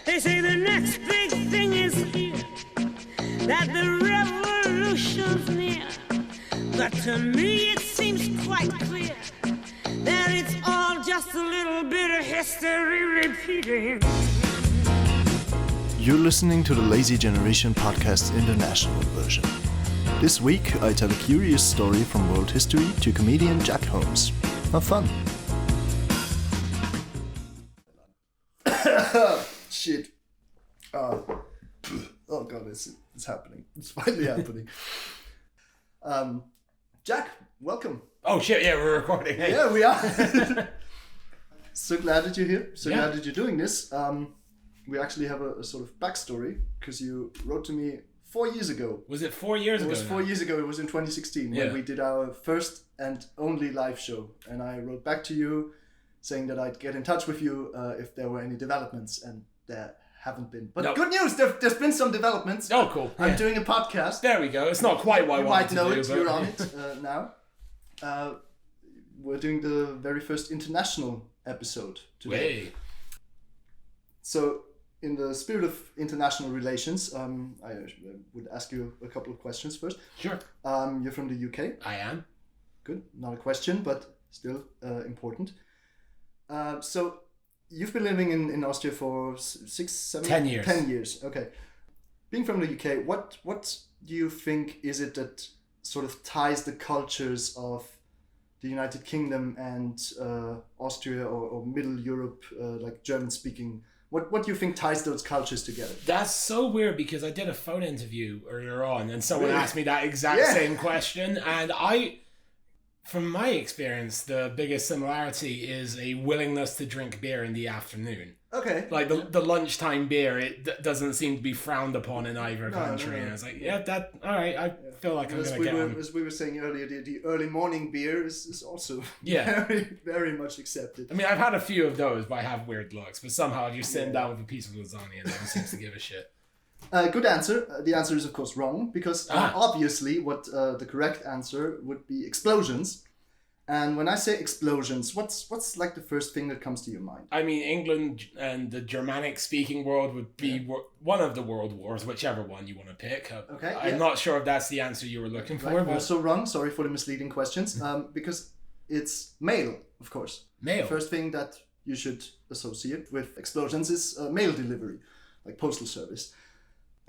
They say the next big thing is here, that the revolution's near. But to me it seems quite clear that it's all just a little bit of history repeating. You're listening to the Lazy Generation Podcast International version. This week, I tell a curious story from world history to comedian Jack Holmes. Have fun. Shit. Oh god, it's happening. It's finally happening. Jack, welcome. Oh shit, yeah, we're recording. Hey. Yeah, we are. So glad that you're here. So glad that you're doing this. We actually have a sort of backstory, because you wrote to me 4 years ago. Was it 4 years ago? It was 4 years ago. It was in 2016 when we did our first and only live show. And I wrote back to you saying that I'd get in touch with you if there were any developments, and there haven't been. But good news, there's been some developments. Oh, cool. I'm doing a podcast. There we go. It's not quite what I wanted to do. You might know it. But... You're on it now. We're doing the very first international episode today. Way. So, in the spirit of international relations, I would ask you a couple of questions first. Sure. You're from the UK. I am. Good. Not a question, but still important. So, you've been living in Austria for 10 years. 10 years, okay. Being from the UK, what do you think is it that sort of ties the cultures of the United Kingdom and Austria or Middle Europe, like German-speaking? What do you think ties those cultures together? That's so weird, because I did a phone interview earlier on and someone asked me that exact same question, and from my experience, the biggest similarity is a willingness to drink beer in the afternoon. Okay. Like the lunchtime beer, it doesn't seem to be frowned upon in either country. No. And it's like, all right, I feel like I'm going to get on. As we were saying earlier, the early morning beer is also very, very much accepted. I mean, I've had a few of those, but I have weird looks. But somehow you're sitting down with a piece of lasagna and no one seems to give a shit. Good answer. The answer is, of course, wrong, because obviously what the correct answer would be explosions. And when I say explosions, what's like the first thing that comes to your mind? I mean, England and the Germanic-speaking world would be one of the world wars, whichever one you want to pick. Okay. I'm not sure if that's the answer you were looking for. But... Also wrong. Sorry for the misleading questions. Because it's mail, of course. Mail. The first thing that you should associate with explosions is mail delivery, like postal service.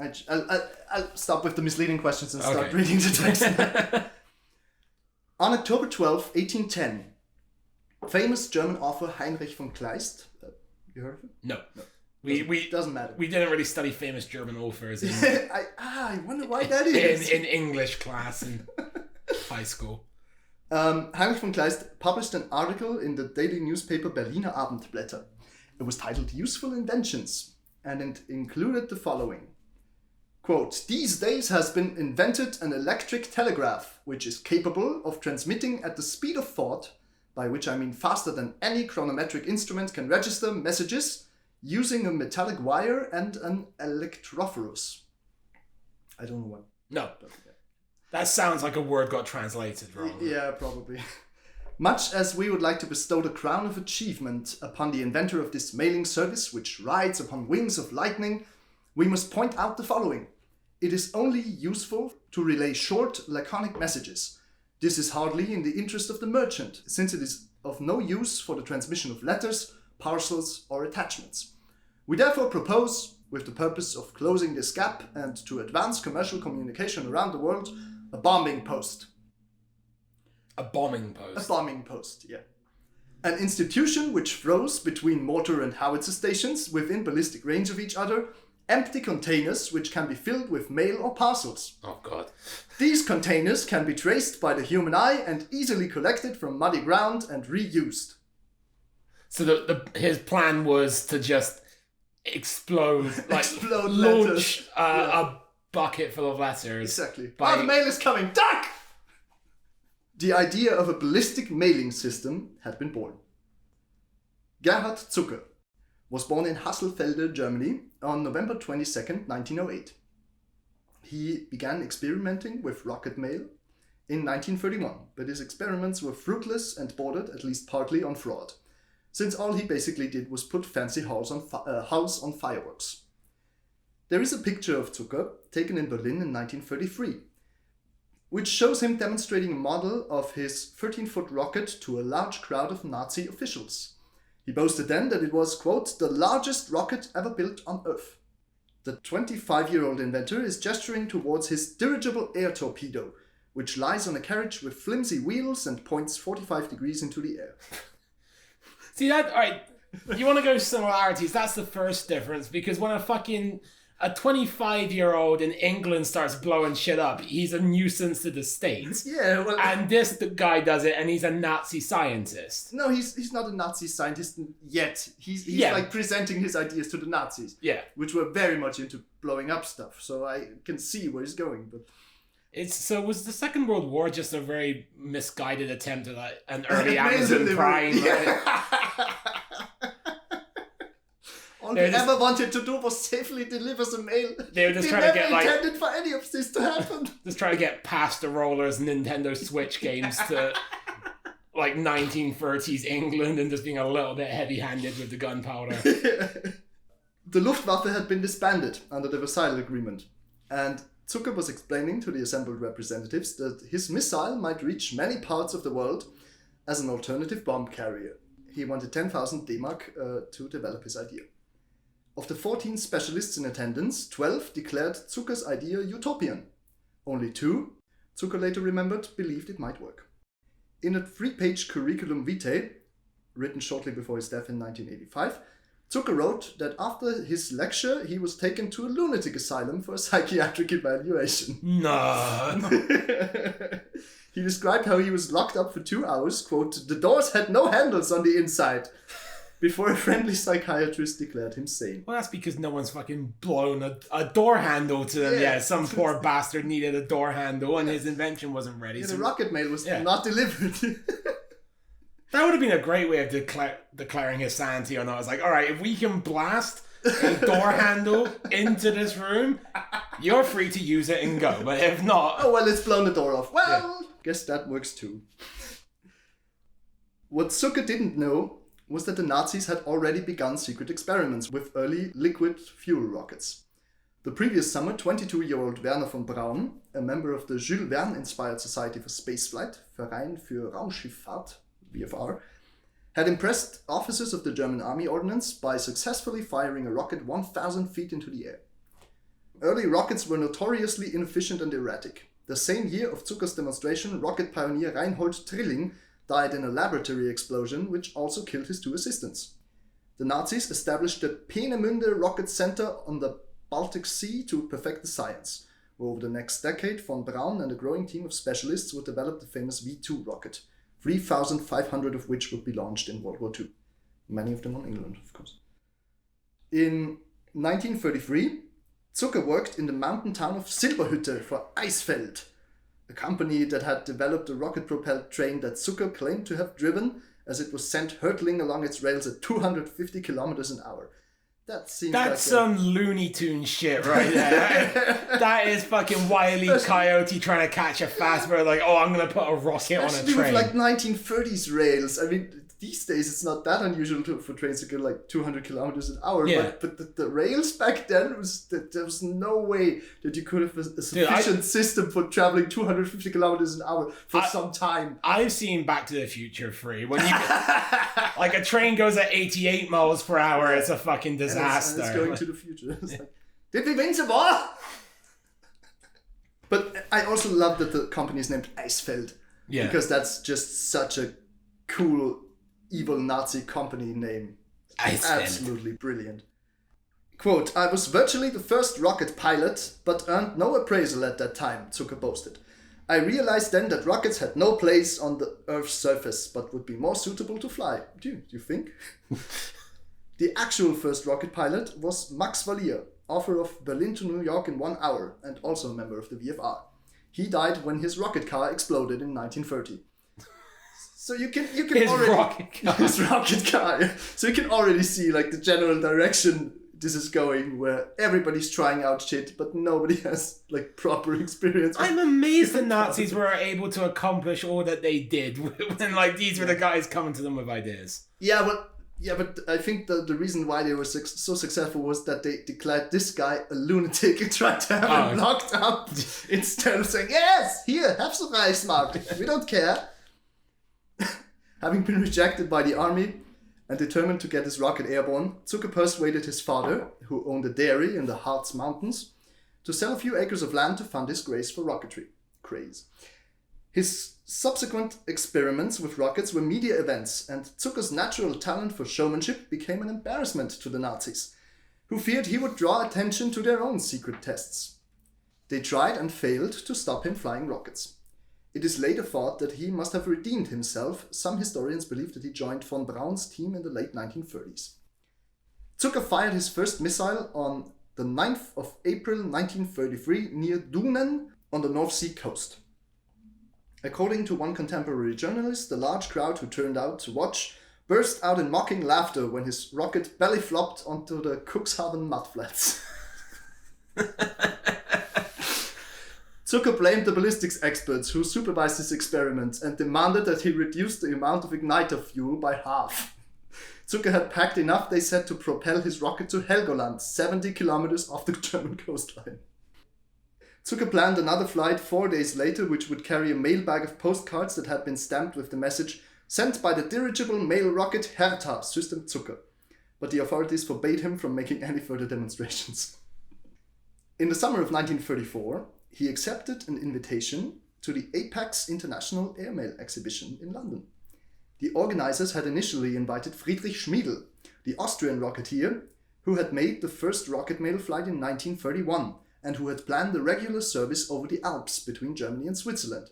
I'll stop with the misleading questions and start reading the text. On October 12, 1810, famous German author Heinrich von Kleist, you heard of him? No. We doesn't matter. We didn't really study famous German authors in, I wonder why that is. in English class in high school. Heinrich von Kleist published an article in the daily newspaper Berliner Abendblätter. It was titled Useful Inventions, and it included the following. Quote, these days has been invented an electric telegraph, which is capable of transmitting at the speed of thought, by which I mean faster than any chronometric instrument can register messages, using a metallic wire and an electrophorus. I don't know what. No. That sounds like a word got translated wrong. Yeah, probably. Much as we would like to bestow the crown of achievement upon the inventor of this mailing service, which rides upon wings of lightning, we must point out the following. It is only useful to relay short, laconic messages. This is hardly in the interest of the merchant, since it is of no use for the transmission of letters, parcels, or attachments. We therefore propose, with the purpose of closing this gap and to advance commercial communication around the world, a bombing post. A bombing post? A bombing post, yeah. An institution which throws between mortar and howitzer stations within ballistic range of each other empty containers which can be filled with mail or parcels. Oh, God. These containers can be traced by the human eye and easily collected from muddy ground and reused. So his plan was to just explode launch a bucket full of letters. Exactly. The mail is coming. Duck! The idea of a ballistic mailing system had been born. Gerhard Zucker was born in Hasselfelde, Germany on November 22nd, 1908. He began experimenting with rocket mail in 1931, but his experiments were fruitless and bordered, at least partly, on fraud. since all he basically did was put fancy house on fireworks. There is a picture of Zucker taken in Berlin in 1933, which shows him demonstrating a model of his 13-foot rocket to a large crowd of Nazi officials. He boasted then that it was, quote, the largest rocket ever built on Earth. The 25-year-old inventor is gesturing towards his dirigible air torpedo, which lies on a carriage with flimsy wheels and points 45 degrees into the air. See that? Alright, you want to go similarities, that's the first difference, because when a 25-year-old in England starts blowing shit up, he's a nuisance to the States. Yeah, well... And the guy does it, and he's a Nazi scientist. No, he's not a Nazi scientist yet. He's like presenting his ideas to the Nazis. Yeah. Which were very much into blowing up stuff, so I can see where he's going, but... So was the Second World War just a very misguided attempt at an early Amazon Prime? Yeah. All they ever wanted to do was safely deliver some mail. They were just trying to get intended for any of this to happen. Just trying to get past the rollers Nintendo Switch games to 1930s England and just being a little bit heavy-handed with the gunpowder. The Luftwaffe had been disbanded under the Versailles Agreement, and Zucker was explaining to the assembled representatives that his missile might reach many parts of the world as an alternative bomb carrier. He wanted 10,000 D-Mark to develop his idea. Of the 14 specialists in attendance, 12 declared Zucker's idea utopian. Only 2, Zucker later remembered, believed it might work. In a 3-page curriculum vitae, written shortly before his death in 1985, Zucker wrote that after his lecture, he was taken to a lunatic asylum for a psychiatric evaluation. No. He described how he was locked up for 2 hours, quote, the doors had no handles on the inside, before a friendly psychiatrist declared him sane. Well, that's because no one's fucking blown a door handle to them. Yeah, some poor bastard needed a door handle and his invention wasn't ready. Yeah, the rocket mail was not delivered. That would have been a great way of declaring his sanity or not. It's like, all right, if we can blast a door handle into this room, you're free to use it and go. But if not... Oh, well, it's blown the door off. Well, guess that works too. What Zucker didn't know was that the Nazis had already begun secret experiments with early liquid fuel rockets. The previous summer, 22-year-old Werner von Braun, a member of the Jules Verne-inspired Society for Spaceflight, Verein für Raumschifffahrt, VFR, had impressed officers of the German Army Ordnance by successfully firing a rocket 1,000 feet into the air. Early rockets were notoriously inefficient and erratic. The same year of Zucker's demonstration, rocket pioneer Reinhold Trilling died in a laboratory explosion which also killed his 2 assistants. The Nazis established the Peenemünde Rocket Center on the Baltic Sea to perfect the science. Over the next decade, von Braun and a growing team of specialists would develop the famous V2 rocket, 3,500 of which would be launched in World War II. Many of them on England, of course. In 1933, Zucker worked in the mountain town of Silberhütte for Eisfeld, a company that had developed a rocket-propelled train that Zucker claimed to have driven as it was sent hurtling along its rails at 250 kilometers an hour. That's some Looney Tunes shit right there. That is fucking Wile E. Coyote trying to catch a fast bird. Like, oh, I'm going to put a rocket on a train. With 1930s rails. I mean, these days it's not that unusual for trains to go 200 kilometers an hour. Yeah. But the rails back then, there was no way that you could have a sufficient system for traveling 250 kilometers an hour for some time. I've seen Back to the Future 3. When you a train goes at 88 miles per hour, it's a fucking disaster. And it's going to the future. It's did we win the war? But I also love that the company is named Eisfeld. Yeah. Because that's just such a cool evil Nazi company name. Absolutely brilliant. Quote, I was virtually the first rocket pilot, but earned no appraisal at that time, Zucker boasted. I realized then that rockets had no place on the Earth's surface, but would be more suitable to fly. Do you think? The actual first rocket pilot was Max Valier, author of Berlin to New York in 1 hour, and also a member of the VFR. He died when his rocket car exploded in 1930. So you can his already rocket car. His rocket car. Yeah. So you can already see the general direction this is going, where everybody's trying out shit, but nobody has proper experience. I'm amazed the Nazis were able to accomplish all that they did when these were the guys coming to them with ideas. Yeah, well, Yeah, but I think the reason why they were so successful was that they declared this guy a lunatic and tried to have him locked up instead of saying, yes, here, have some Reichsmark. We don't care. Having been rejected by the army and determined to get his rocket airborne, Zucker persuaded his father, who owned a dairy in the Harz Mountains, to sell a few acres of land to fund his craze for rocketry. His subsequent experiments with rockets were media events, and Zucker's natural talent for showmanship became an embarrassment to the Nazis, who feared he would draw attention to their own secret tests. They tried and failed to stop him flying rockets. It is later thought that he must have redeemed himself. Some historians believe that he joined von Braun's team in the late 1930s. Zucker fired his first missile on the 9th of April 1933 near Dünen on the North Sea coast. According to one contemporary journalist, the large crowd who turned out to watch burst out in mocking laughter when his rocket belly flopped onto the Cuxhaven mudflats. Zucker blamed the ballistics experts who supervised his experiments and demanded that he reduce the amount of igniter fuel by half. Zucker had packed enough, they said, to propel his rocket to Helgoland, 70 kilometers off the German coastline. Zucker planned another flight 4 days later, which would carry a mailbag of postcards that had been stamped with the message, sent by the dirigible mail rocket Hertha, System Zucker. But the authorities forbade him from making any further demonstrations. In the summer of 1934, he accepted an invitation to the Apex International Airmail Exhibition in London. The organizers had initially invited Friedrich Schmiedl, the Austrian rocketeer, who had made the first rocket mail flight in 1931 and who had planned the regular service over the Alps between Germany and Switzerland.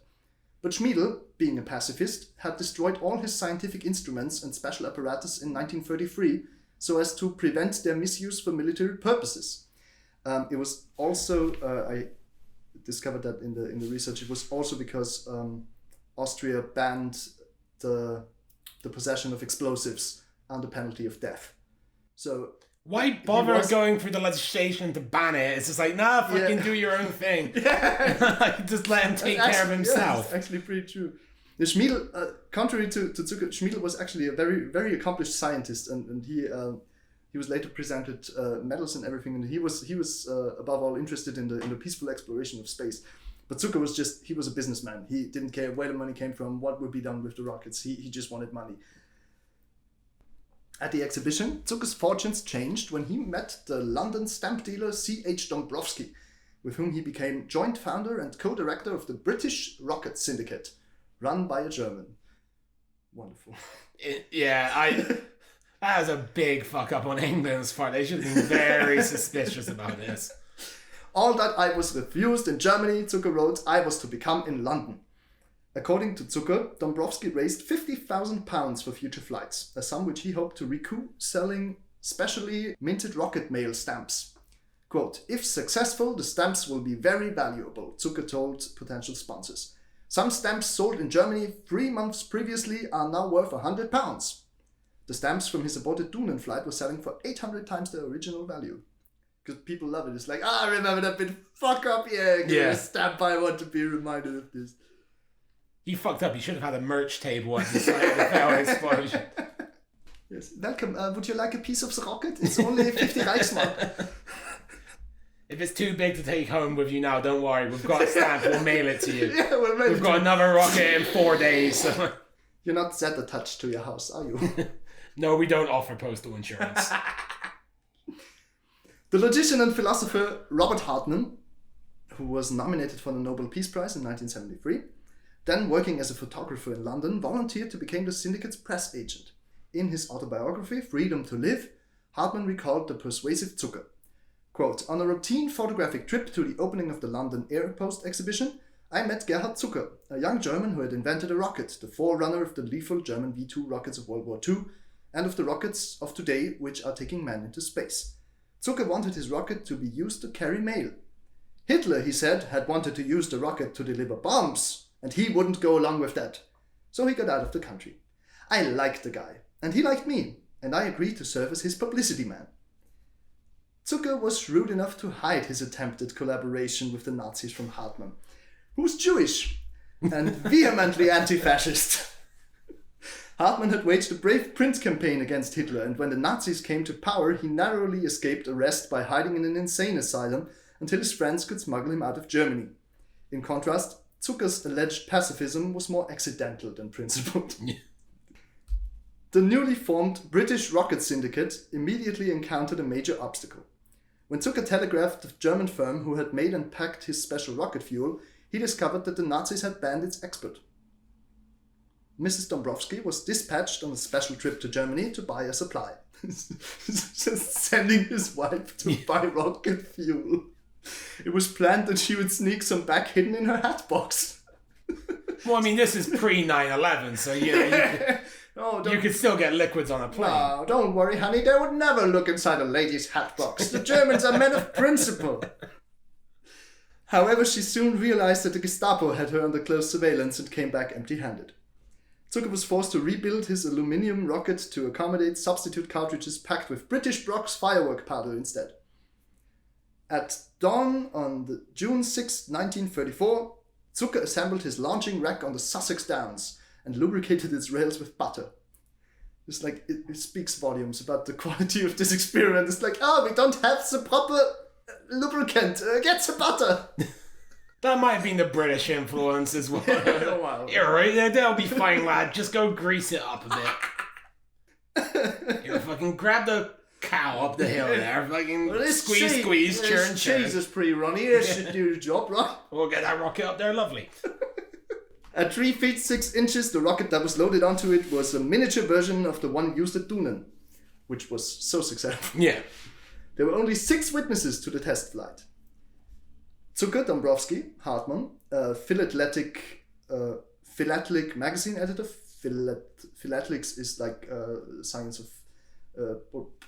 But Schmiedl, being a pacifist, had destroyed all his scientific instruments and special apparatus in 1933 so as to prevent their misuse for military purposes. It was also, I discovered that in the research, it was also because Austria banned the possession of explosives under penalty of death. So why bother going through the legislation to ban it? It's just like, nah, fucking do your own thing. Just let him take care of himself. That's actually pretty true. The Schmiedl, contrary to Zucker, Schmiedl was actually a very, very accomplished scientist, and he was later presented medals and everything, and he was above all interested in the peaceful exploration of space. But Zucker he was a businessman. He didn't care where the money came from, what would be done with the rockets. He just wanted money. At the exhibition, Zucker's fortunes changed when he met the London stamp dealer C.H. Dombrowski, with whom he became joint founder and co-director of the British Rocket Syndicate, run by a German. Wonderful. That was a big fuck up on England's part. They should have been very suspicious about this. All that I was refused in Germany, Zucker wrote, I was to become in London. According to Zucker, Dombrowski raised £50,000 for future flights, a sum which he hoped to recoup selling specially minted rocket mail stamps. Quote, if successful, the stamps will be very valuable, Zucker told potential sponsors. Some stamps sold in Germany 3 months previously are now worth £100. The stamps from his aborted Dünen flight were selling for 800 times their original value. Because people love it. It's like, remember that bit? Fuck up, give me a stamp, I want to be reminded of this. He fucked up. He should have had a merch table at the side of the power explosion. Yes. Welcome. Would you like a piece of the rocket? It's only 50 Reichsmark. If it's too big to take home with you now, don't worry. We've got a stamp. We'll mail it to you. Yeah, we'll mail it. We've got another rocket in 4 days. So. You're not that attached to your house, are you? No, we don't offer postal insurance. The logician and philosopher Robert Hartman, who was nominated for the Nobel Peace Prize in 1973, then working as a photographer in London, volunteered to become the syndicate's press agent. In his autobiography, Freedom to Live, Hartman recalled the persuasive Zucker. Quote, on a routine photographic trip to the opening of the London Air Post exhibition, I met Gerhard Zucker, a young German who had invented a rocket, the forerunner of the lethal German V-2 rockets of World War II, and of the rockets of today which are taking man into space. Zucker wanted his rocket to be used to carry mail. Hitler, he said, had wanted to use the rocket to deliver bombs, and he wouldn't go along with that. So he got out of the country. I liked the guy, and he liked me, and I agreed to serve as his publicity man. Zucker was shrewd enough to hide his attempted collaboration with the Nazis from Hartman, who's Jewish and vehemently anti-fascist. Hartmann had waged a brave print campaign against Hitler, and when the Nazis came to power, he narrowly escaped arrest by hiding in an insane asylum until his friends could smuggle him out of Germany. In contrast, Zucker's alleged pacifism was more accidental than principled. The newly formed British rocket syndicate immediately encountered a major obstacle. When Zucker telegraphed the German firm who had made and packed his special rocket fuel, he discovered that the Nazis had banned its export. Mrs. Dombrowski was dispatched on a special trip to Germany to buy a supply. Just sending his wife to buy rocket fuel. It was planned that she would sneak some back hidden in her hat box. Well, I mean, this is pre 9/11, so you could still get liquids on a plane. No, don't worry, honey. They would never look inside a lady's hat box. The Germans are men of principle. However, she soon realized that the Gestapo had her under close surveillance and came back empty-handed. Zucker was forced to rebuild his aluminium rocket to accommodate substitute cartridges packed with British Brock's firework powder instead. At dawn on June 6, 1934, Zucker assembled his launching rack on the Sussex Downs and lubricated its rails with butter. It's like, it speaks volumes about the quality of this experiment. It's like, we don't have the proper lubricant. Get the butter. That might have been the British influence as well. Wow. You're right, that'll be fine, lad. Just go grease it up a bit. Fucking grab the cow up the hill there. Fucking squeeze, churn. Cheese is pretty runny. It should do the job, right? We'll get that rocket up there, lovely. At 3 feet 6 inches, the rocket that was loaded onto it was a miniature version of the one used at Dünen, which was so successful. Yeah. There were only 6 witnesses to the test flight. Zucker, Dombrowski, Hartmann, philatelic magazine editor. Philatelics is like science of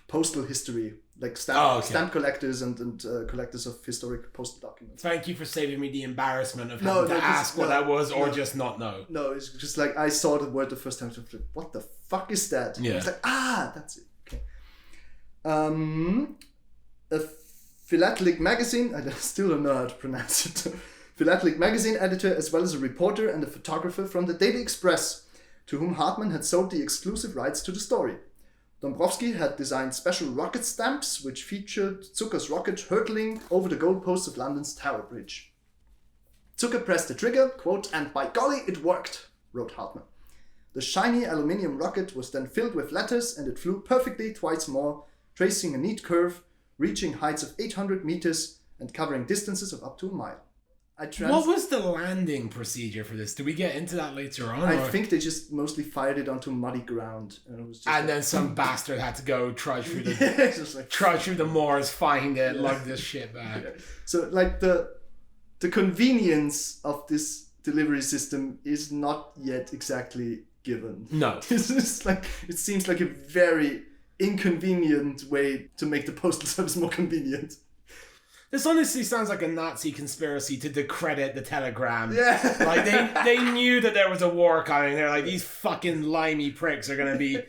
postal history, like stamp collectors and collectors of historic postal documents. Thank you for saving me the embarrassment of having to ask what that was or just not know. No, it's just like I saw the word the first time. I was like, what the fuck is that? Yeah. It's like, that's it. Okay. A philatelic magazine, I still don't know how to pronounce it. Philatelic magazine editor, as well as a reporter and a photographer from the Daily Express, to whom Hartmann had sold the exclusive rights to the story. Dombrowski had designed special rocket stamps, which featured Zucker's rocket hurtling over the goalposts of London's Tower Bridge. Zucker pressed the trigger, quote, "and by golly, it worked," wrote Hartmann. The shiny aluminium rocket was then filled with letters, and it flew perfectly twice more, tracing a neat curve, reaching heights of 800 meters and covering distances of up to a mile. What was the landing procedure for this? Did we get into that later on? I think they just mostly fired it onto muddy ground, and it was just then some bastard had to go trudge through the moors, find it, lug this shit back. Yeah. So, like the convenience of this delivery system is not yet exactly given. No, It's like it seems like a very inconvenient way to make the postal service more convenient. This honestly sounds like a Nazi conspiracy to discredit the telegram. Yeah. Like they knew that there was a war coming. They're like, these fucking limey pricks are gonna be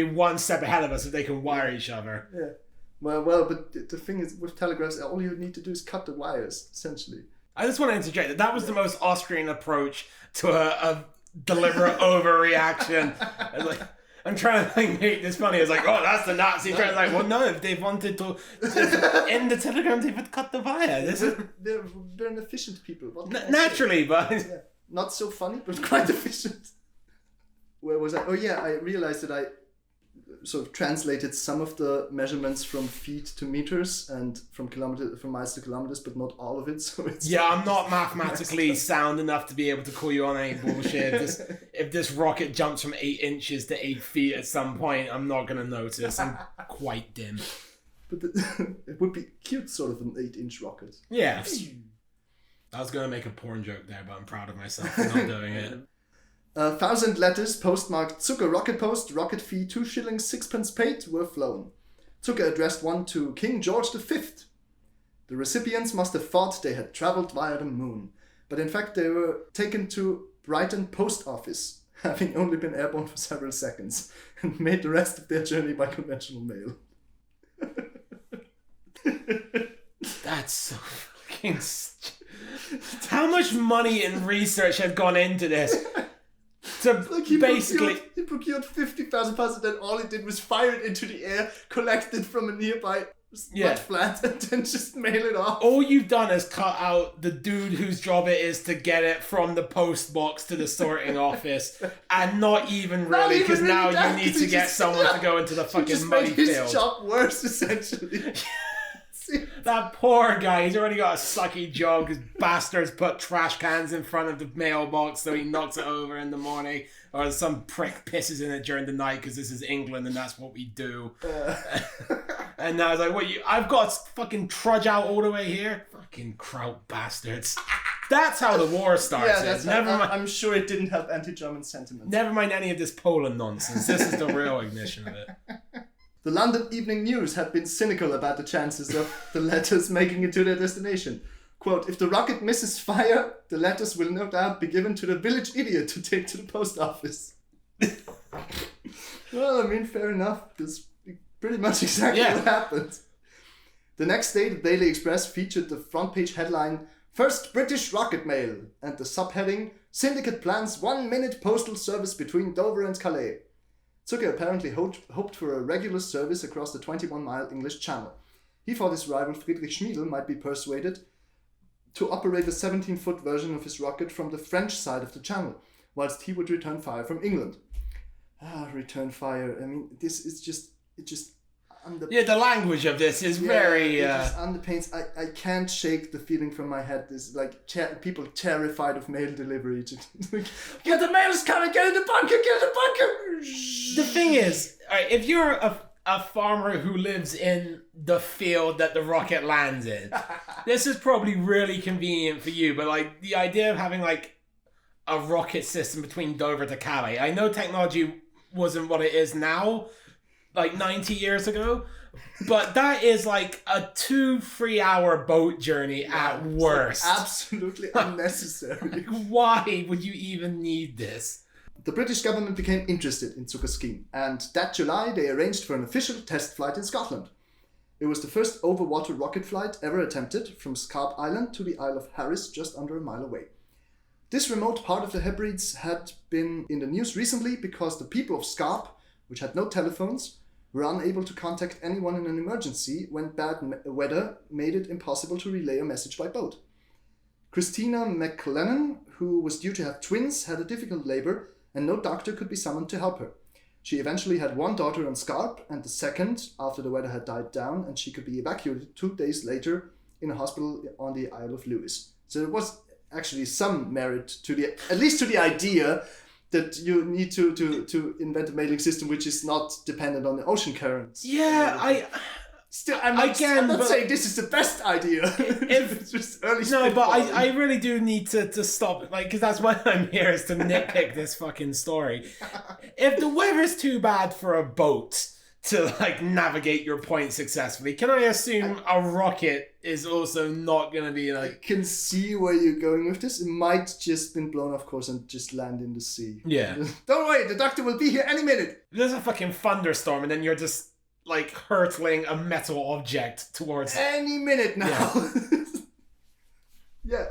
one step ahead of us if they can wire each other. Yeah. Well, but the thing is, with telegraphs, all you need to do is cut the wires, essentially. I just want to interject that was the most Austrian approach to a deliberate overreaction. I'm trying to make this funny. It's like, that's the Nazi trend. Like, well, no, if they wanted to end the telegram, they would cut the wire. They're an efficient people. Naturally, but not so funny, but quite efficient. Where was I? Oh yeah, I realized that I sort of translated some of the measurements from feet to meters and from miles to kilometers, but not all of it. So it's I'm not mathematically sound enough to be able to call you on any bullshit. If this rocket jumps from 8 inches to 8 feet at some point, I'm not gonna notice. I'm quite dim. But it would be cute, sort of an 8-inch rocket. Yeah. I was gonna make a porn joke there, but I'm proud of myself for not doing it. 1,000 letters postmarked Zucker Rocket Post, rocket fee 2 shillings 6 paid were flown. Zucker addressed one to King George V. The recipients must have thought they had travelled via the moon, but in fact they were taken to Brighton Post Office, having only been airborne for several seconds, and made the rest of their journey by conventional mail. That's so fucking How much money and research had gone into this? So he basically, he procured 50,000 pounds and then all it did was fire it into the air, collect it from a nearby mud flat and then just mail it off. All you've done is cut out the dude whose job it is to get it from the post box to the sorting office, and not even really, because now you need to get someone to go into the fucking muddy field. His job worse, essentially. That poor guy, he's already got a sucky job because bastards put trash cans in front of the mailbox so he knocks it over in the morning, or some prick pisses in it during the night because this is England and that's what we do. And now it's like, I've got to fucking trudge out all the way here? Fucking kraut bastards. That's how the war starts. I'm sure it didn't have anti-German sentiments. Never mind any of this Poland nonsense. This is the real ignition of it. The London Evening News had been cynical about the chances of the letters making it to their destination. Quote, if the rocket misses fire, the letters will no doubt be given to the village idiot to take to the post office. Well, I mean, fair enough. That's pretty much exactly what happened. The next day, the Daily Express featured the front page headline, First British Rocket Mail, and the subheading, Syndicate plans 1-minute postal service between Dover and Calais. Zucker apparently hoped for a regular service across the 21-mile English Channel. He thought his rival Friedrich Schmiedel might be persuaded to operate a 17-foot version of his rocket from the French side of the channel, whilst he would return fire from England. Return fire. I mean, this is just... the language of this is very... It just underpaints. I can't shake the feeling from my head. This like people terrified of mail delivery. Get the mail's coming, get in the bunker, get in the bunker! The thing is, if you're a farmer who lives in the field that the rocket lands in, this is probably really convenient for you, but like the idea of having like a rocket system between Dover to Calais, I know technology wasn't what it is now, like 90 years ago, but that is like a 2-3 hour boat journey at worst. Absolutely unnecessary. Why would you even need this? The British government became interested in Zucker's scheme, and that July they arranged for an official test flight in Scotland. It was the first overwater rocket flight ever attempted from Scarp Island to the Isle of Harris, just under a mile away. This remote part of the Hebrides had been in the news recently because the people of Scarp, which had no telephones, were unable to contact anyone in an emergency when bad weather made it impossible to relay a message by boat. Christina McLennan, who was due to have twins, had a difficult labor and no doctor could be summoned to help her. She eventually had one daughter on Scarp and the second after the weather had died down, and she could be evacuated 2 days later in a hospital on the Isle of Lewis. So there was actually some merit to at least to the idea that you need to invent a mailing system which is not dependent on the ocean currents. Yeah, I'm not saying this is the best idea. It's just early. No, but I really do need to stop, like, because that's why I'm here, is to nitpick this fucking story. If the weather's too bad for a boat to like navigate your point successfully, can I assume a rocket is also not going to be like... I can see where you're going with this. It might just been blown off course and just land in the sea. Yeah. Don't worry, the doctor will be here any minute. There's a fucking thunderstorm and then you're just like hurtling a metal object towards... Any minute now. Yeah,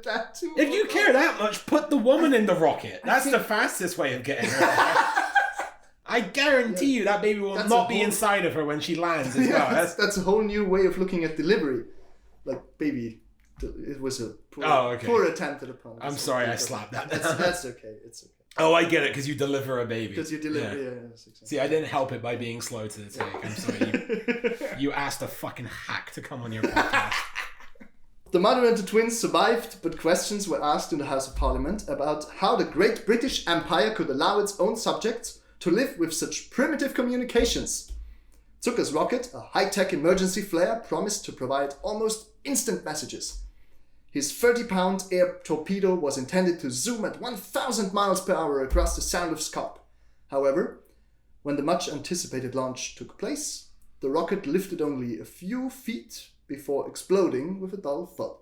that too. If you care that much, put the woman in the rocket. That's the fastest way of getting her. I guarantee you that baby will not be inside of her when she lands as well. That's a whole new way of looking at delivery. Like, baby, it was a poor attempt at a pun. I'm sorry I slapped that. That's okay. It's okay. Oh, I get it, because you deliver a baby. Because you deliver, yeah. Exactly. See, I didn't help it by being slow to the take. I'm sorry. You asked a fucking hack to come on your podcast. The mother and the twins survived, but questions were asked in the House of Parliament about how the Great British Empire could allow its own subjects to live with such primitive communications. Zucker's rocket, a high-tech emergency flare, promised to provide almost instant messages. His 30-pound air torpedo was intended to zoom at 1,000 miles per hour across the Sound of Scarp. However, when the much-anticipated launch took place, the rocket lifted only a few feet before exploding with a dull thud.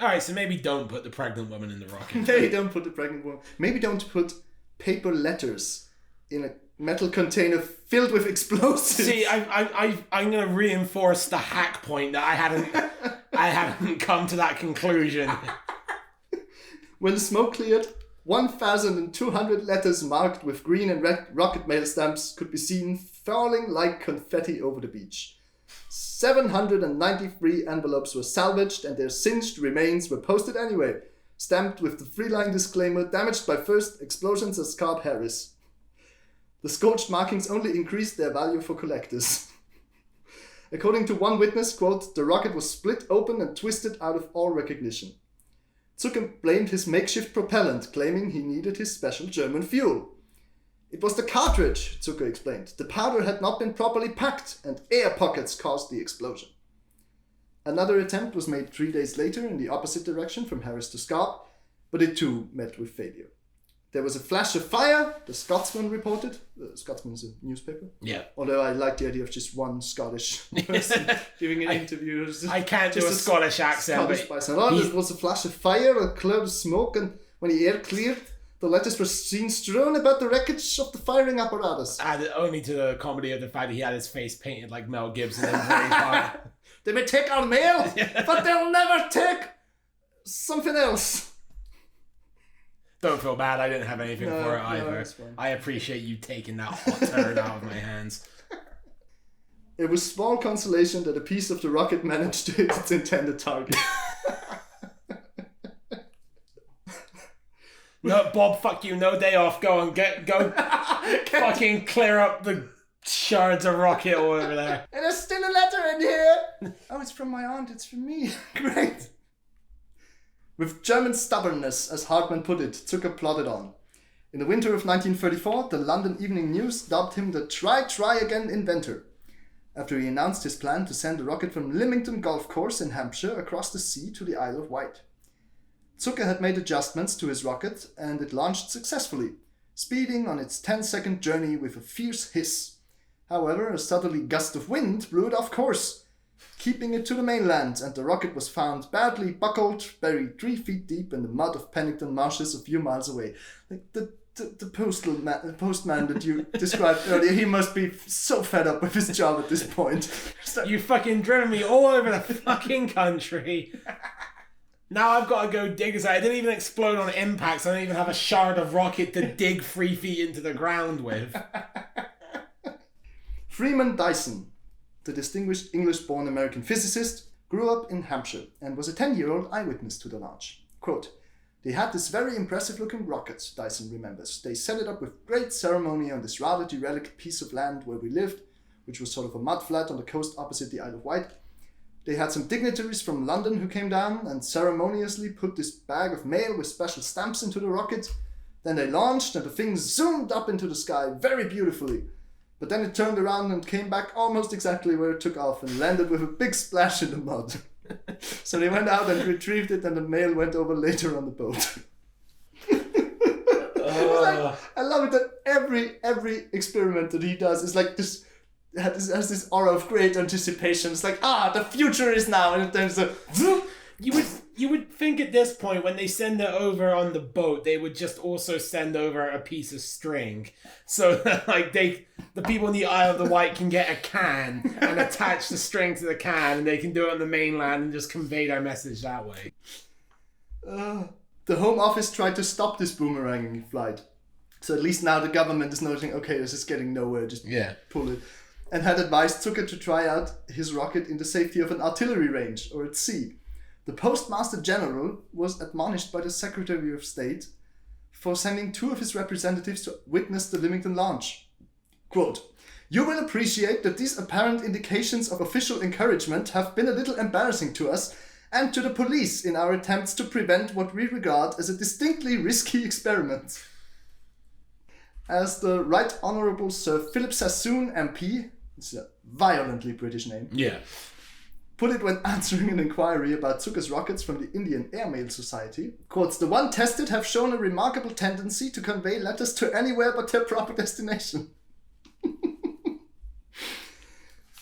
Alright, so maybe don't put the pregnant woman in the rocket. Maybe don't put the pregnant woman. Maybe don't put paper letters in a metal container filled with explosives. See, I'm going to reinforce the hack point that I hadn't come to that conclusion. When the smoke cleared, 1,200 letters marked with green and red rocket mail stamps could be seen falling like confetti over the beach. 793 envelopes were salvaged and their singed remains were posted anyway, stamped with the three-line disclaimer, damaged by first explosions at Scarp Harris. The scorched markings only increased their value for collectors. According to one witness, quote, the rocket was split open and twisted out of all recognition. Zucker blamed his makeshift propellant, claiming he needed his special German fuel. It was the cartridge, Zucker explained. The powder had not been properly packed, and air pockets caused the explosion. Another attempt was made 3 days later in the opposite direction from Harris to Scarp, but it too met with failure. There was a flash of fire, the Scotsman reported. The Scotsman is a newspaper. Yeah. Although I like the idea of just one Scottish person giving an interview. I can't do a Scottish accent. There was a flash of fire, a cloud of smoke, and when the air cleared, the letters were seen strewn about the wreckage of the firing apparatus. Added only to the comedy of the fact that he had his face painted like Mel Gibson in very far. They may take our mail, but they'll never take something else. Don't feel bad, I didn't have anything for it either. I appreciate you taking that hot turd out of my hands. It was small consolation that a piece of the rocket managed to hit its intended target. No, Bob, fuck you, no day off. Go on, go fucking clear up the shards of rocket all over there. And there's still a letter in here. Oh, it's from my aunt, it's from me. Great. With German stubbornness, as Hartmann put it, Zucker plodded on. In the winter of 1934, the London Evening News dubbed him the try again inventor, after he announced his plan to send a rocket from Lymington Golf Course in Hampshire across the sea to the Isle of Wight. Zucker had made adjustments to his rocket, and it launched successfully, speeding on its 10-second journey with a fierce hiss. However, a southerly gust of wind blew it off course, keeping it to the mainland, and the rocket was found badly buckled, buried 3 feet deep in the mud of Pennington marshes a few miles away. Like the postman that you described earlier, he must be so fed up with his job at this point. You fucking driven me all over the fucking country. Now I've got to go dig this out. I didn't even explode on impact, so I don't even have a shard of rocket to dig 3 feet into the ground with. Freeman Dyson, the distinguished English-born American physicist, grew up in Hampshire and was a 10-year-old eyewitness to the launch. Quote, they had this very impressive-looking rocket, Dyson remembers. They set it up with great ceremony on this rather derelict piece of land where we lived, which was sort of a mudflat on the coast opposite the Isle of Wight. They had some dignitaries from London who came down and ceremoniously put this bag of mail with special stamps into the rocket. Then they launched and the thing zoomed up into the sky very beautifully. But then it turned around and came back almost exactly where it took off and landed with a big splash in the mud. So they went out and retrieved it, and the mail went over later on the boat. I love it that every experiment that he does is like this, has this aura of great anticipation. It's like, the future is now, and then You would think at this point, when they send it over on the boat, they would just also send over a piece of string, so that, like, the people in the Isle of the Wight can get a can and attach the string to the can, and they can do it on the mainland and just convey their message that way. The Home Office tried to stop this boomeranging flight, so at least now the government is noticing, okay, this is getting nowhere, just pull it, and had advised Zucker to try out his rocket in the safety of an artillery range or at sea. The Postmaster General was admonished by the Secretary of State for sending 2 of his representatives to witness the Lymington launch. Quote, you will appreciate that these apparent indications of official encouragement have been a little embarrassing to us and to the police in our attempts to prevent what we regard as a distinctly risky experiment. As the Right Honourable Sir Philip Sassoon MP, it's a violently British name, put it when answering an inquiry about Zucker's rockets from the Indian Airmail Society, quotes, the one tested have shown a remarkable tendency to convey letters to anywhere but their proper destination.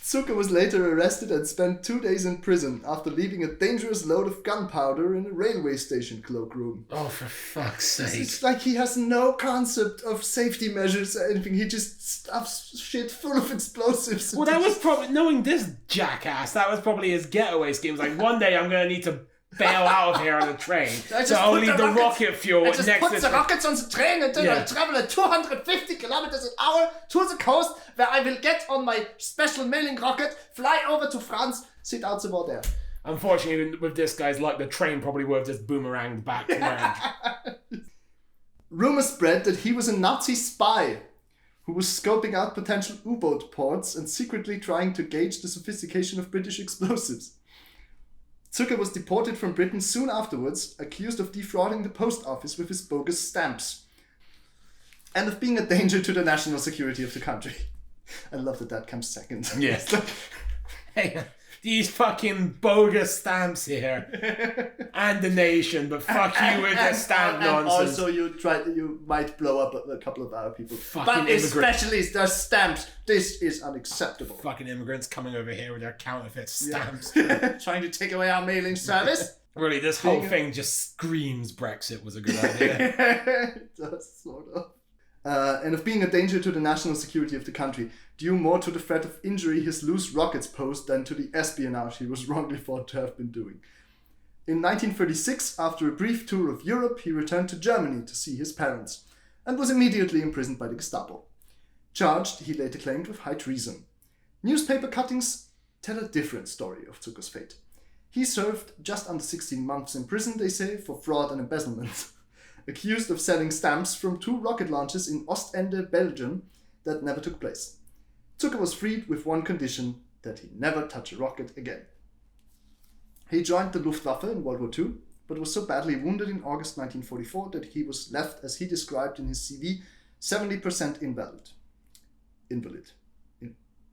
Zucker was later arrested and spent 2 days in prison after leaving a dangerous load of gunpowder in a railway station cloakroom. Oh, for fuck's sake. It's like he has no concept of safety measures or anything. He just stuffs shit full of explosives. Well, that was probably, knowing this jackass, that was probably his getaway scheme. It was like, one day I'm going to need to bail out of here on the train. Just So I'll put leave the rockets- rocket fuel I just next put to the rockets on the train and then Yeah. I travel at 250 kilometers an hour to the coast where I will get on my special mailing rocket, fly over to France, sit out the war there. Unfortunately, with this guy's luck, the train probably would have just boomeranged back around. Rumors spread that he was a Nazi spy who was scoping out potential U-boat ports and secretly trying to gauge the sophistication of British explosives. Zucker was deported from Britain soon afterwards, accused of defrauding the post office with his bogus stamps and of being a danger to the national security of the country. I love that comes second. Yes. Hey, these fucking bogus stamps here. And the nation, but fuck you with the stamp and nonsense. also you might blow up a couple of our people. Fucking but immigrants. especially the stamps. This is unacceptable. Fucking immigrants coming over here with their counterfeit stamps. Trying to take away our mailing service. Really, this whole thing just screams Brexit was a good idea. It does, sort of. And of being a danger to the national security of the country, due more to the threat of injury his loose rockets posed than to the espionage he was wrongly thought to have been doing. In 1936, after a brief tour of Europe, he returned to Germany to see his parents, and was immediately imprisoned by the Gestapo. Charged, he later claimed, with high treason. Newspaper cuttings tell a different story of Zucker's fate. He served just under 16 months in prison, they say, for fraud and embezzlement. Accused of selling stamps from 2 rocket launches in Ostende, Belgium, that never took place. Zucker was freed with one condition, that he never touch a rocket again. He joined the Luftwaffe in World War II, but was so badly wounded in August 1944 that he was left, as he described in his CV, 70% invalid. Invalid?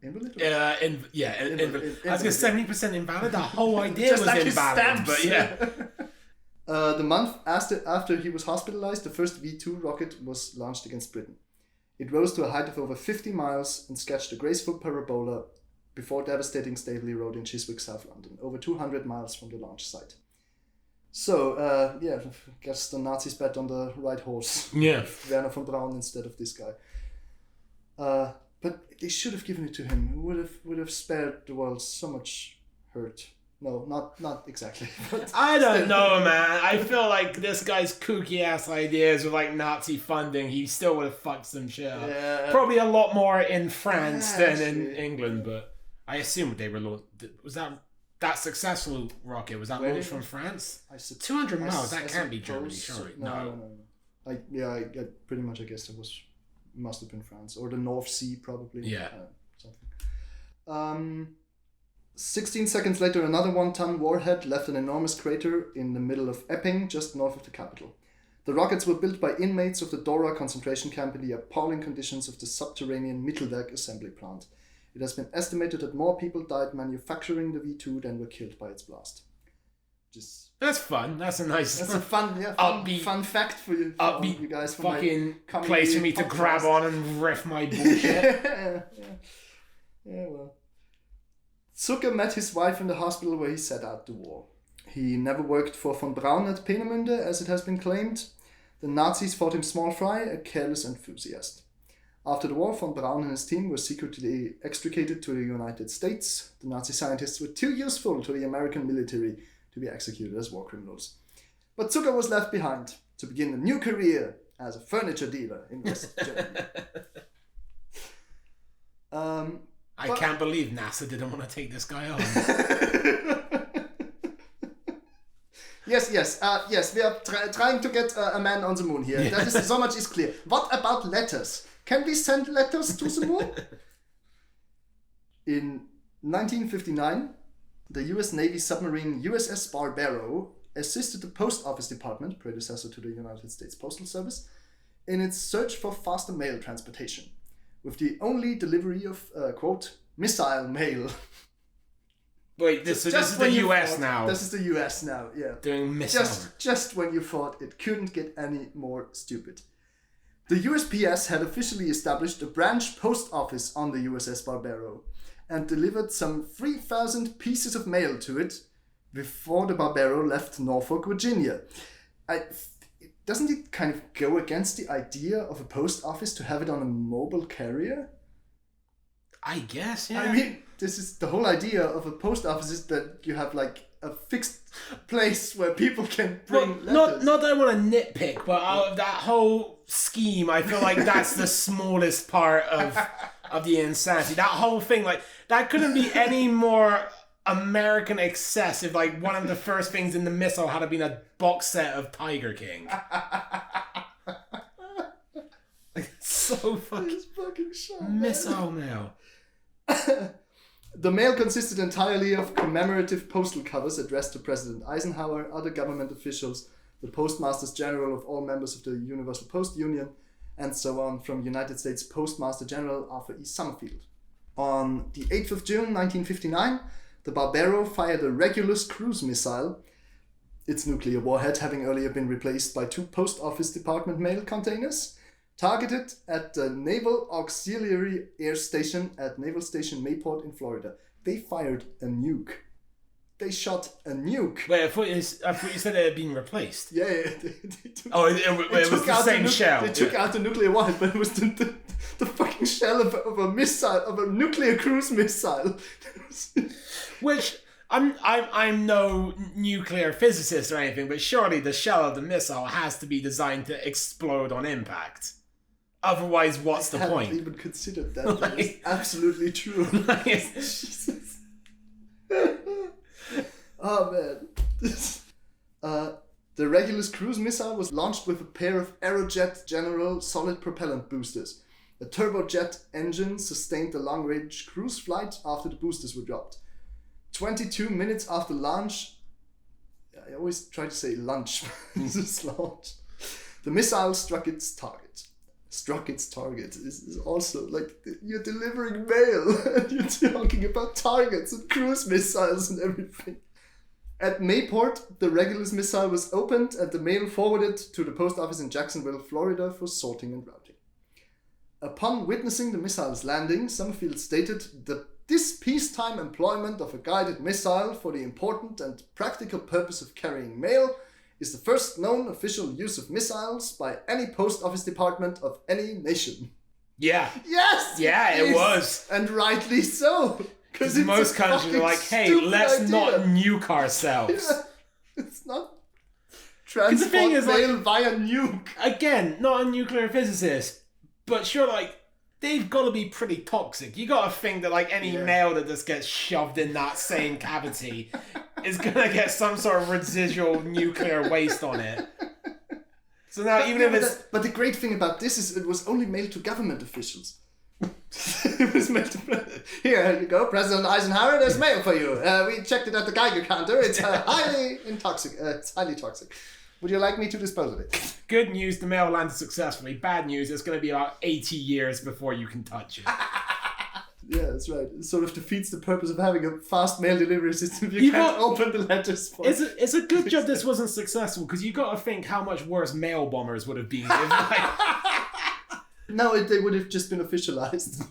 Invalid? Invalid. I was going to 70% invalid. The whole idea Just was like his invalid, stamps. but yeah. The month after he was hospitalized, the first V-2 rocket was launched against Britain. It rose to a height of over 50 miles and sketched a graceful parabola before devastating Staveley Road in Chiswick, South London, over 200 miles from the launch site. So, I guess the Nazis bet on the right horse. Yeah. Werner von Braun instead of this guy. But they should have given it to him. It would have spared the world so much hurt. No, not exactly. But I don't know, man. I feel like this guy's kooky ass ideas with like Nazi funding, he still would have fucked some shit up. Yeah. Probably a lot more in France than in actually. England, but I assume they were was that successful rocket, was that Where launched did- from France? 200 miles, that can't be Germany, surely. No. I pretty much I guess it must have been France or the North Sea probably. Yeah. Something. 16 seconds later, another 1-ton warhead left an enormous crater in the middle of Epping, just north of the capital. The rockets were built by inmates of the Dora concentration camp in the appalling conditions of the subterranean Mittelwerk assembly plant. It has been estimated that more people died manufacturing the V2 than were killed by its blast. That's fun. That's a nice. That's a fun upbeat, fun fact for you, upbeat you guys. For fucking my place for me to podcast. grab on and riff my bullshit. Yeah, well. Zucker met his wife in the hospital where he sat out the war. He never worked for von Braun at Peenemünde, as it has been claimed. The Nazis thought him small fry, a careless enthusiast. After the war, von Braun and his team were secretly extricated to the United States. The Nazi scientists were too useful to the American military to be executed as war criminals. But Zucker was left behind to begin a new career as a furniture dealer in West Germany. I can't believe NASA didn't want to take this guy on. Yes, we are trying to get a man on the moon here. Yeah. That is, so much is clear. What about letters? Can we send letters to the moon? In 1959, the US Navy submarine USS Barbaro assisted the Post Office Department, predecessor to the United States Postal Service, in its search for faster mail transportation, with the only delivery of, quote, missile mail. Wait, this is the when you US thought- now. This is the US now, yeah. Doing missiles. Just when you thought it couldn't get any more stupid. The USPS had officially established a branch post office on the USS Barbaro and delivered some 3,000 pieces of mail to it before the Barbaro left Norfolk, Virginia. Doesn't it kind of go against the idea of a post office to have it on a mobile carrier? I guess, yeah. I mean, this is the whole idea of a post office is that you have like a fixed place where people can bring letters. Not that I want to nitpick, but out of that whole scheme, I feel like that's the smallest part of the insanity. That whole thing, like, that couldn't be any more American excess if, like, one of the first things in the missile had been a box set of Tiger King. Like, it's so fucking show, missile mail. The mail consisted entirely of commemorative postal covers addressed to President Eisenhower, other government officials, the Postmasters General of all members of the Universal Post Union, and so on, from United States Postmaster General Arthur E. Summerfield. On the 8th of June 1959, the Barbero fired a Regulus cruise missile, its nuclear warhead having earlier been replaced by 2 Post Office Department mail containers, targeted at the Naval Auxiliary Air Station at Naval Station Mayport in Florida. They fired a nuke. They shot a nuke. Wait, I thought you said it had been replaced. Yeah. They took, it was the same shell. They took out the nuclear warhead, but it was the fucking shell of a missile, of a nuclear cruise missile. Which, I'm no nuclear physicist or anything, but surely the shell of the missile has to be designed to explode on impact. Otherwise, what's the point? I haven't even considered that. That is absolutely true. Jesus. Oh, man. The Regulus cruise missile was launched with a pair of Aerojet General solid propellant boosters. A turbojet engine sustained the long-range cruise flight after the boosters were dropped. 22 minutes after launch, I always try to say lunch, this is launch, the missile struck its target. Is also like, you're delivering mail and you're talking about targets and cruise missiles and everything. At Mayport, the Regulus missile was opened and the mail forwarded to the post office in Jacksonville, Florida for sorting and routing. Upon witnessing the missile's landing, Summerfield stated that this peacetime employment of a guided missile for the important and practical purpose of carrying mail is the first known official use of missiles by any post office department of any nation. Yeah. Yes! Yeah, it was. And rightly so. Because most countries are like, hey, let's not nuke ourselves. Yeah. It's not transport mail via nuke. Again, not a nuclear physicist, but sure, like, they've got to be pretty toxic. You got to think that, like, any mail that just gets shoved in that same cavity is going to get some sort of residual nuclear waste on it. So now, But the great thing about this is it was only mailed to government officials. It was mailed to... Here you go, President Eisenhower, there's mail for you. We checked it at the Geiger counter. It's highly toxic. Would you like me to dispose of it? Good news, the mail landed successfully. Bad news, it's going to be about 80 years before you can touch it. Yeah, that's right. It sort of defeats the purpose of having a fast mail delivery system if you can't open the letters. It's a good job this wasn't successful, because you got to think how much worse mail bombers would have been. No, they would have just been officialized.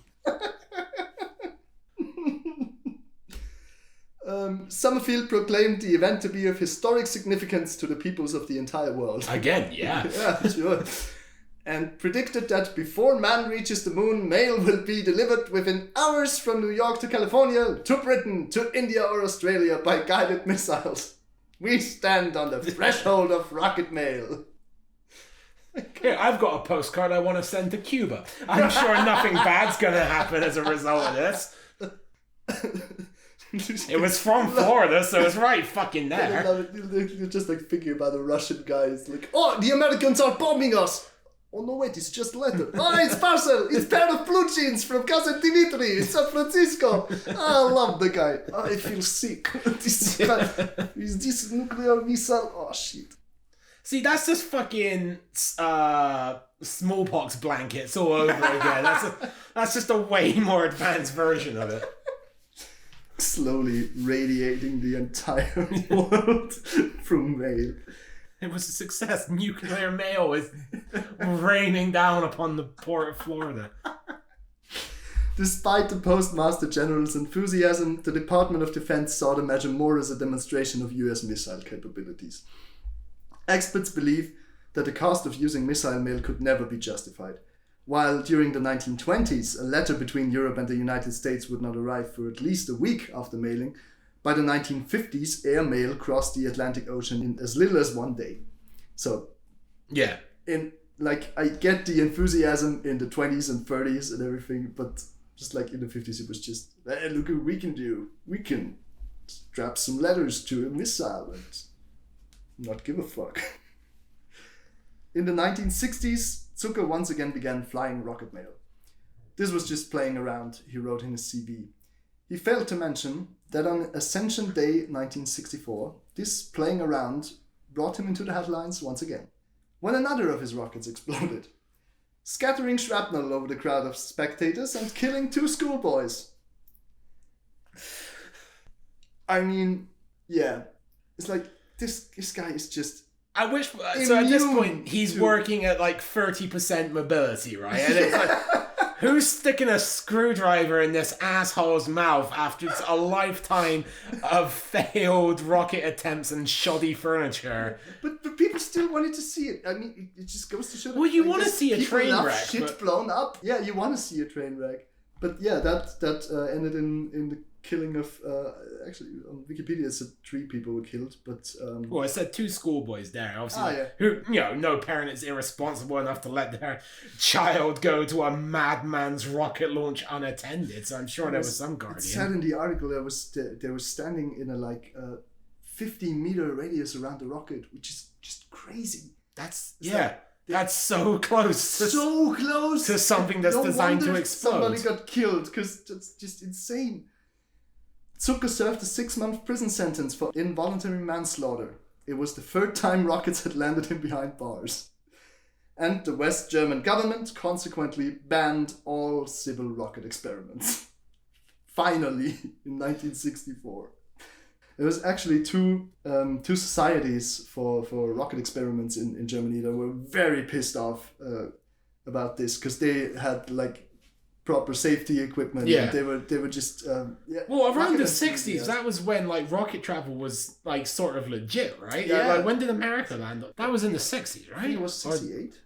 Summerfield proclaimed the event to be of historic significance to the peoples of the entire world. Again, yeah. Yeah, sure. And predicted that before man reaches the moon, mail will be delivered within hours from New York to California, to Britain, to India or Australia by guided missiles. We stand on the threshold of rocket mail. Here, I've got a postcard I want to send to Cuba. I'm sure nothing bad's going to happen as a result of this. It was from Florida, so it's right fucking there. You're just like thinking about the Russian guys. Like, oh, the Americans are bombing us. Oh no, wait, it's just a letter. Oh, it's parcel. It's a pair of blue jeans from cousin Dimitri in San Francisco. I love the guy. I feel sick. This guy, is this nuclear missile? Oh shit. See, that's just fucking smallpox blankets all over again. That's just a way more advanced version of it. Slowly radiating the entire world through mail. It was a success. Nuclear mail is raining down upon the port of Florida. Despite the Postmaster General's enthusiasm, the Department of Defense saw the measure more as a demonstration of US missile capabilities. Experts believe that the cost of using missile mail could never be justified. While during the 1920s, a letter between Europe and the United States would not arrive for at least a week after mailing, by the 1950s, air mail crossed the Atlantic Ocean in as little as one day. So, yeah. I get the enthusiasm in the 20s and 30s and everything, but just like in the 50s, it was just, hey, look what we can do. We can strap some letters to a missile and not give a fuck. In the 1960s, Zucker once again began flying rocket mail. This was just playing around, he wrote in his CV. He failed to mention that on Ascension Day 1964, this playing around brought him into the headlines once again, when another of his rockets exploded, scattering shrapnel over the crowd of spectators and killing 2 schoolboys. I mean, yeah, it's like this guy is just. I wish. So at this point, he's working at like 30% mobility, right? And it's like, who's sticking a screwdriver in this asshole's mouth after a lifetime of failed rocket attempts and shoddy furniture? But people still wanted to see it. I mean, it just goes to show that. Well, you want to see a train wreck. Shit blown up. Yeah, you want to see a train wreck. But yeah, that ended in the killing of actually on Wikipedia it said 3 people were killed, but well, it said 2 schoolboys there, obviously, who, no parent is irresponsible enough to let their child go to a madman's rocket launch unattended. So I'm sure there was some guardian. It said in the article they were standing in a 50-meter radius around the rocket, which is just crazy. That's so close. To something that's designed to explode. Somebody got killed because that's just insane. Zucker served a 6-month prison sentence for involuntary manslaughter. It was the 3rd time rockets had landed him behind bars. And the West German government consequently banned all civil rocket experiments. Finally, in 1964. There was actually two societies for rocket experiments in Germany that were very pissed off about this because they had like proper safety equipment. Yeah, they were just well, around the 60s, that was when like rocket travel was like sort of legit, right? Yeah. Like when did America land? That was in the 60s, right? I think it was 68.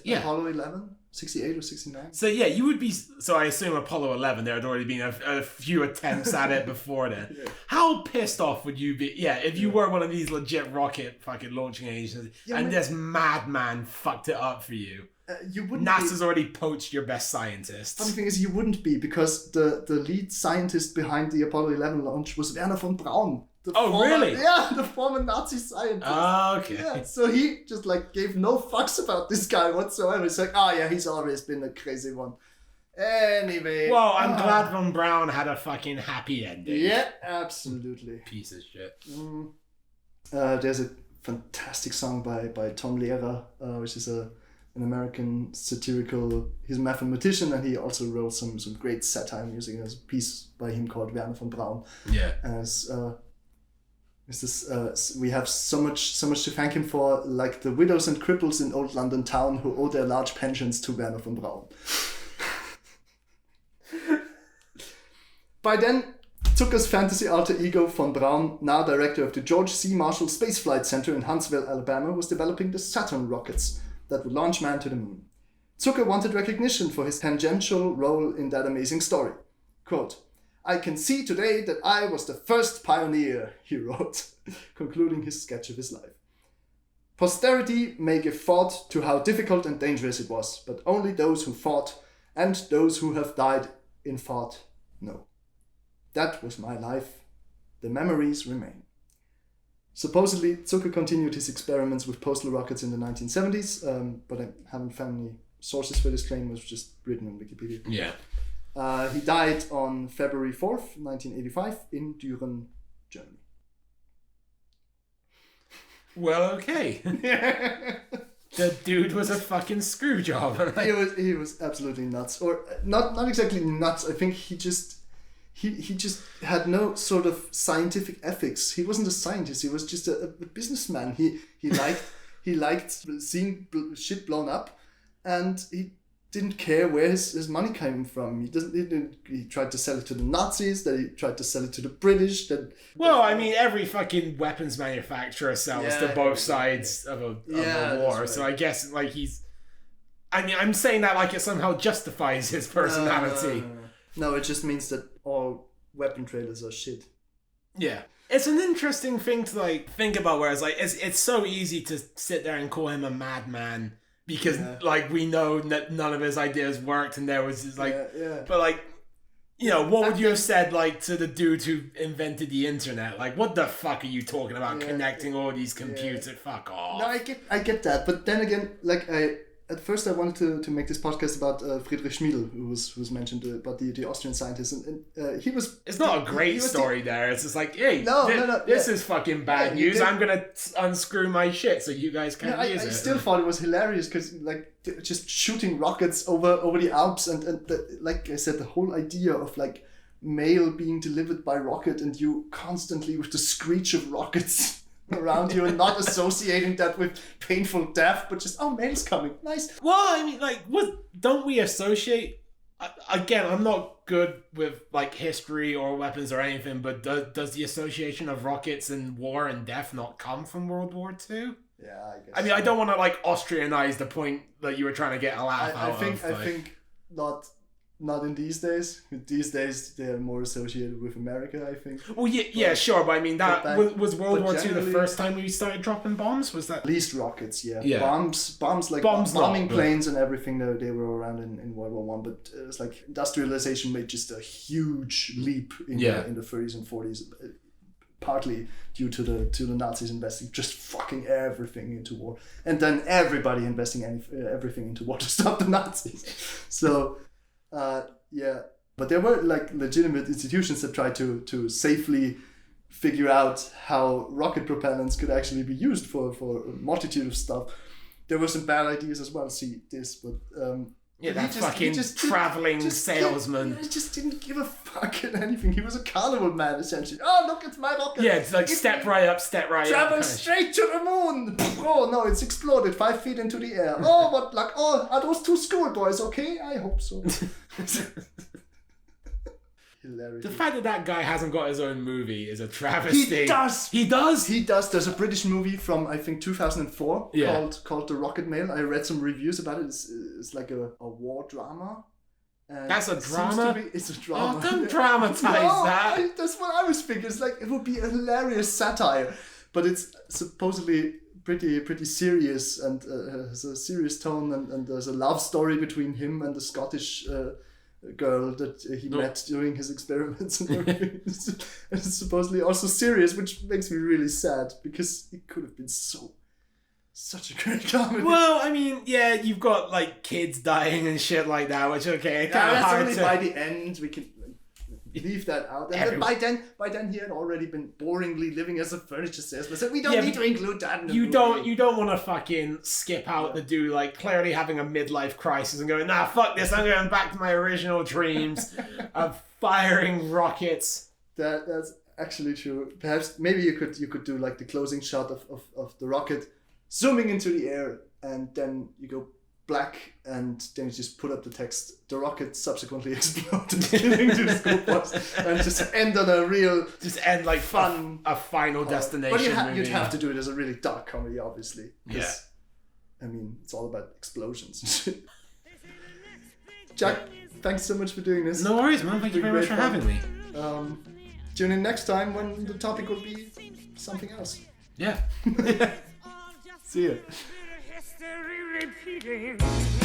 Yeah, Apollo 11, 68 or 69. So yeah, you would be. So I assume Apollo 11, there had already been a few attempts at it before then. Yeah. How pissed off would you be? Yeah, if you were one of these legit rocket fucking launching agencies, and this madman fucked it up for you. You wouldn't. NASA's already poached your best scientists. Funny thing is, you wouldn't be, because the lead scientist behind the Apollo 11 launch was Wernher von Braun. Really? Yeah, the former Nazi scientist. Oh, okay. Yeah, so he just like gave no fucks about this guy whatsoever. It's like, he's always been a crazy one. Anyway. Well, I'm glad von Braun had a fucking happy ending. Yeah, absolutely. Piece of shit. There's a fantastic song by Tom Lehrer, which is an American satirical. He's a mathematician, and he also wrote some great satire music. There's a piece by him called Wernher von Braun. Yeah. As we have so much to thank him for, like the widows and cripples in old London town who owe their large pensions to Wernher von Braun. By then, Zucker's fantasy alter ego von Braun, now director of the George C. Marshall Space Flight Center in Huntsville, Alabama, was developing the Saturn rockets that would launch man to the moon. Zucker wanted recognition for his tangential role in that amazing story. Quote, "I can see today that I was the first pioneer," he wrote, concluding his sketch of his life. "Posterity may give thought to how difficult and dangerous it was, but only those who fought and those who have died in thought know. That was my life. The memories remain." Supposedly, Zucker continued his experiments with postal rockets in the 1970s, but I haven't found any sources for this claim. It was just written on Wikipedia. Yeah. He died on February 4th, 1985, in Düren, Germany. Well, okay. The dude was a fucking screw job. He was absolutely nuts. Or not exactly nuts. I think he just had no sort of scientific ethics. He wasn't a scientist. He was just a businessman. He liked seeing shit blown up, and he didn't care where his money came from. He tried to sell it to the Nazis. Then he tried to sell it to the British. I mean, every fucking weapons manufacturer sells to both sides of a war. So I guess like I mean, I'm saying that like it somehow justifies his personality. No, it just means that all weapon trailers are shit. Yeah. It's an interesting thing to like think about, whereas like it's so easy to sit there and call him a madman because like we know that none of his ideas worked and there was just like but like, you know, what would you have said like to the dude who invented the internet? Like, what the fuck are you talking about connecting all these computers? Fuck off. No, I get that, but then again, like at first I wanted to make this podcast about Friedrich Schmiedl, who was mentioned about the Austrian scientist, and he was. It's not a great story there. It's just like, hey, this is fucking bad news. I'm gonna unscrew my shit so you guys can use it. I still thought it was hilarious because like just shooting rockets over the Alps and like I said, the whole idea of like mail being delivered by rocket and you constantly with the screech of rockets around you and not associating that with painful death, but just, mail's coming. Nice. Well, I mean, like, don't we associate... Again, I'm not good with, like, history or weapons or anything, but does the association of rockets and war and death not come from World War II? Yeah, I guess. I mean, I don't want to, like, Austrianize the point that you were trying to get a laugh out of. I think not in these days. These days, they're more associated with America, I think. Well, yeah, sure, but I mean, was World War II the first time we started dropping bombs? Was that... At least rockets, yeah. Bombs like bombing planes and everything, they were around in World War One, but it was like industrialization made just a huge leap in the 30s and 40s, partly due to the Nazis investing just fucking everything into war, and then everybody investing everything into war to stop the Nazis. So... but there were like legitimate institutions that tried to safely figure out how rocket propellants could actually be used for a multitude of stuff. There were some bad ideas as well. He just traveling salesman. He just didn't give a fuck at anything. He was a carnival man essentially. Oh look, it's my rocket. Yeah, it's like step right up. Travel straight to the moon. Oh no, it's exploded 5 feet into the air. Oh what luck. Oh, are those two schoolboys okay? I hope so. Hilarious. The fact that guy hasn't got his own movie is a travesty. He does. There's a British movie from I think 2004 called The Rocket Mail. I read some reviews about it. It's like a war drama. That's a drama? It's a drama. Oh, don't dramatize that. That's what I was thinking. It's like it would be a hilarious satire, but it's supposedly pretty serious and has a serious tone and there's a love story between him and the Scottish girl that he met during his experiments and everything. It's supposedly also serious, which makes me really sad because it could have been such a great comedy. Well, I mean, yeah, you've got like kids dying and shit like that, which that's only by the end we can leave that out. And then by then he had already been boringly living as a furniture salesman, so we don't need to include that in the movie. You don't want to fucking skip out the dude like clearly having a midlife crisis and going, nah, fuck this, I'm going back to my original dreams of firing rockets. That's actually true. Perhaps maybe you could do like the closing shot of the rocket zooming into the air, and then you go black, and then you just put up the text, the rocket subsequently exploded, killing two schoolboys, and just end on a real... Just end like fun, a final destination But you'd have to do it as a really dark comedy, obviously. Yeah. I mean, it's all about explosions and shit. Jack, thanks so much for doing this. No worries, man. Thank you very much for having me. Tune in next time when the topic will be something else. Yeah. See ya. History repeating.